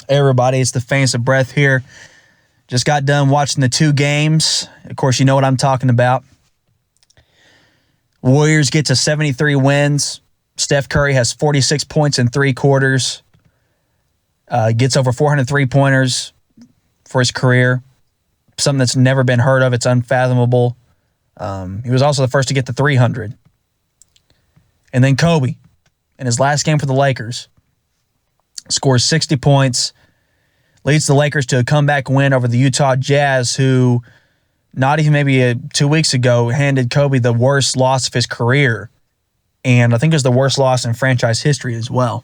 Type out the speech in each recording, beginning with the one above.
Hey everybody, it's the Famous of Breath here. Just got done watching the 2 games. Of course, you know what I'm talking about. Warriors get to 73 wins. Steph Curry has 46 points in 3 quarters. Gets over 400 three-pointers for his career. Something that's never been heard of. It's unfathomable. He was also the first to get to 300. And then Kobe, in his last game for the Lakers, scores 60 points, leads the Lakers to a comeback win over the Utah Jazz, who not even maybe 2 weeks ago handed Kobe the worst loss of his career. And I think it was the worst loss in franchise history as well.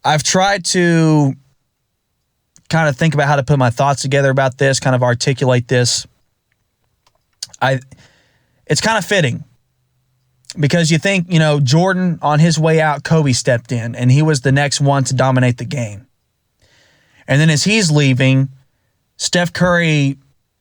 I've tried to kind of think about how to put my thoughts together about this, kind of articulate this. It's kind of fitting because you think, Jordan on his way out, Kobe stepped in and he was the next one to dominate the game. And then as he's leaving, Steph Curry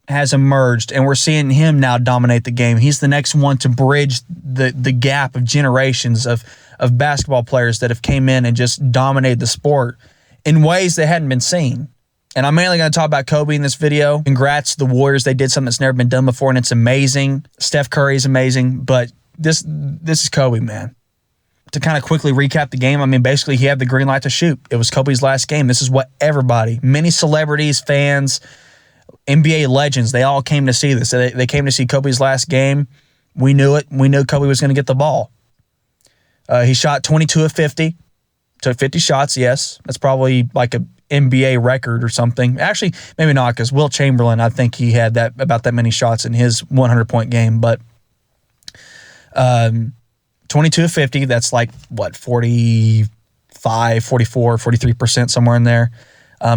has emerged and we're seeing him now dominate the game. He's the next one to bridge the gap of generations of basketball players that have came in and just dominated the sport in ways that hadn't been seen. And I'm mainly going to talk about Kobe in this video. Congrats to the Warriors. They did something that's never been done before, and it's amazing. Steph Curry is amazing, but this is Kobe, man. To kind of quickly recap the game, basically he had the green light to shoot. It was Kobe's last game. This is what everybody, many celebrities, fans, NBA legends, they all came to see this. They came to see Kobe's last game. We knew it. We knew Kobe was going to get the ball. He shot 22 of 50. Took 50 shots, yes. That's probably like a NBA record or something. Actually, maybe not, because Wilt Chamberlain, I think he had about that many shots in his 100-point game. But 22 of 50, that's like, 45, 44, 43%, somewhere in there.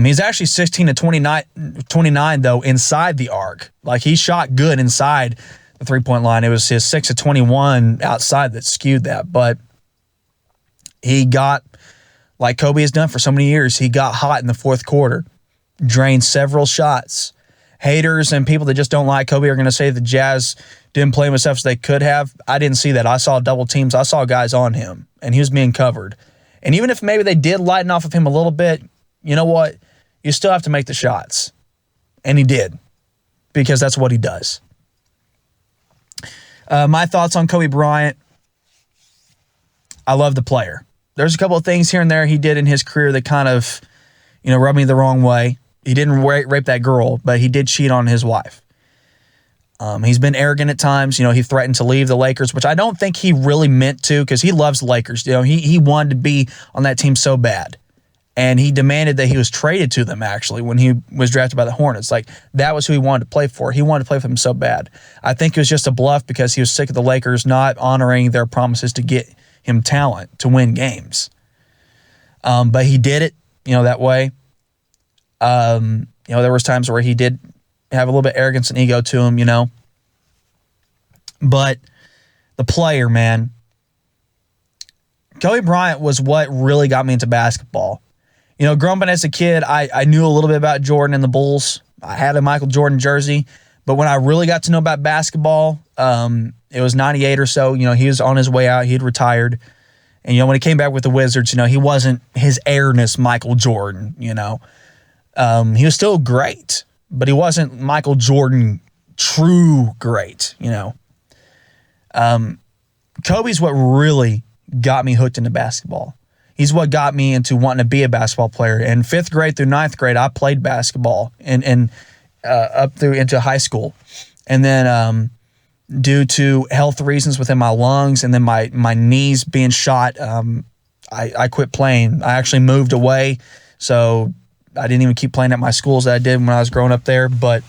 He's actually 16 to 29, though, inside the arc. Like, he shot good inside the three-point line. It was his 6 to 21 outside that skewed that. But he got, like Kobe has done for so many years, he got hot in the fourth quarter, drained several shots. Haters and people that just don't like Kobe are going to say the Jazz didn't play him as tough as they could have. I didn't see that. I saw double teams. I saw guys on him, and he was being covered. And even if maybe they did lighten off of him a little bit, you know what? You still have to make the shots. And he did, because that's what he does. My thoughts on Kobe Bryant. I love the player. There's a couple of things here and there he did in his career that kind of, rubbed me the wrong way. He didn't rape that girl, but he did cheat on his wife. He's been arrogant at times. He threatened to leave the Lakers, which I don't think he really meant to, because he loves the Lakers. He wanted to be on that team so bad. And he demanded that he was traded to them, actually, when he was drafted by the Hornets. Like, that was who he wanted to play for. He wanted to play for them so bad. I think it was just a bluff because he was sick of the Lakers not honoring their promises to get him talent to win games. But he did it, that way. There was times where he did have a little bit of arrogance and ego to him, But the player, man, Kobe Bryant was what really got me into basketball. Growing up as a kid, I knew a little bit about Jordan and the Bulls. I had a Michael Jordan jersey. But when I really got to know about basketball, it was 98 or so. He was on his way out. He had retired. And, when he came back with the Wizards, he wasn't his airness Michael Jordan, He was still great, but he wasn't Michael Jordan true great, Kobe's what really got me hooked into basketball. He's what got me into wanting to be a basketball player. In 5th grade through 9th grade, I played basketball and up through into high school. And then due to health reasons within my lungs and then my knees being shot, I quit playing. I actually moved away, so I didn't even keep playing at my schools that I did when I was growing up there. But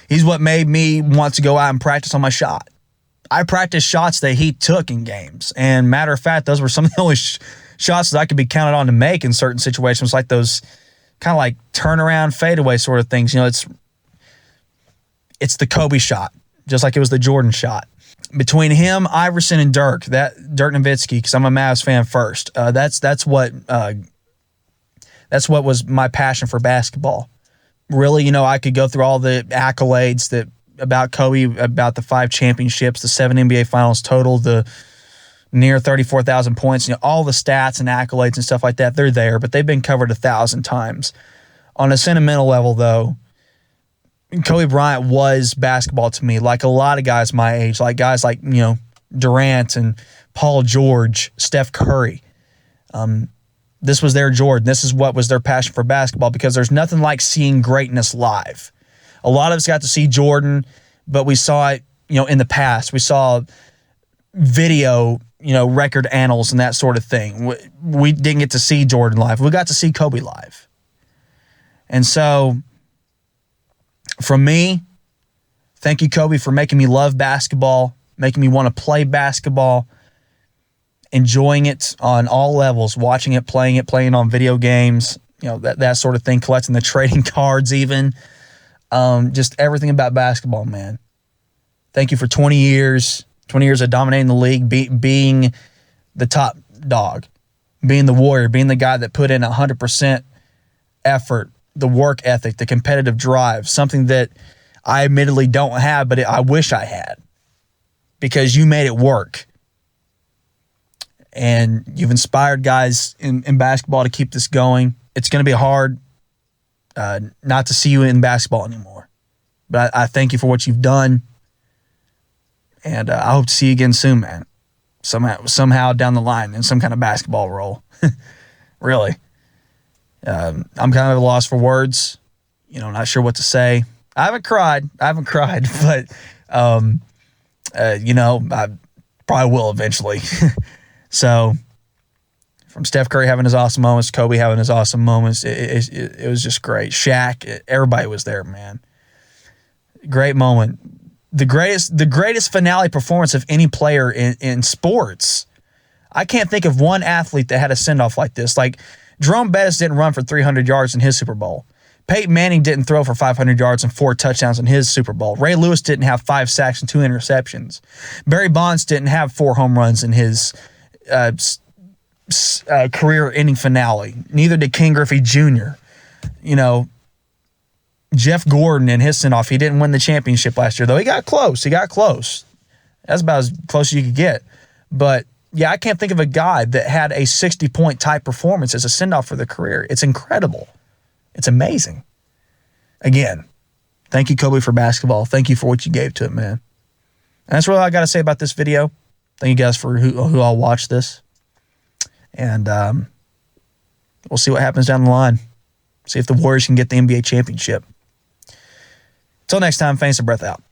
he's what made me want to go out and practice on my shot. I practiced shots that he took in games. And matter of fact, those were some of the only shots that I could be counted on to make in certain situations, like those kind of like turnaround, fadeaway sort of things. It's the Kobe shot, just like it was the Jordan shot. Between him, Iverson, and Dirk Nowitzki, because I'm a Mavs fan first, that's what was my passion for basketball. Really, I could go through all the accolades about Kobe, about the 5 championships, the 7 NBA finals total, the near 34,000 points. All the stats and accolades and stuff like that, they're there, but they've been covered 1,000 times. On a sentimental level, though, Kobe Bryant was basketball to me, like a lot of guys my age, like guys like, Durant and Paul George, Steph Curry. This was their Jordan. This is what was their passion for basketball, because there's nothing like seeing greatness live. A lot of us got to see Jordan, but we saw it, in the past. We saw video, record annals and that sort of thing. We didn't get to see Jordan live. We got to see Kobe live. And so, from me, thank you, Kobe, for making me love basketball, making me want to play basketball, enjoying it on all levels, watching it, playing on video games, that sort of thing, collecting the trading cards even. Just everything about basketball, man. Thank you for 20 years of dominating the league, being the top dog, being the warrior, being the guy that put in 100% effort, the work ethic, the competitive drive, something that I admittedly don't have, but I wish I had, because you made it work. And you've inspired guys in basketball to keep this going. It's going to be hard not to see you in basketball anymore. But I thank you for what you've done. And I hope to see you again soon, man. Somehow down the line in some kind of basketball role. Really. I'm kind of at a loss for words. Not sure what to say. I haven't cried, but, I probably will eventually. So, from Steph Curry having his awesome moments, Kobe having his awesome moments, it was just great. Shaq, everybody was there, man. Great moment. The greatest finale performance of any player in sports. I can't think of one athlete that had a send-off like this. Like, Jerome Bettis didn't run for 300 yards in his Super Bowl. Peyton Manning didn't throw for 500 yards and 4 touchdowns in his Super Bowl. Ray Lewis didn't have 5 sacks and 2 interceptions. Barry Bonds didn't have 4 home runs in his career-ending finale. Neither did Ken Griffey Jr. Jeff Gordon in his send-off, he didn't win the championship last year, though. He got close. That's about as close as you could get. But, yeah, I can't think of a guy that had a 60-point type performance as a send-off for the career. It's incredible. It's amazing. Again, thank you, Kobe, for basketball. Thank you for what you gave to it, man. And that's really all I got to say about this video. Thank you guys for who all watched this. And we'll see what happens down the line. See if the Warriors can get the NBA championship. Till next time, Fancy Breath out.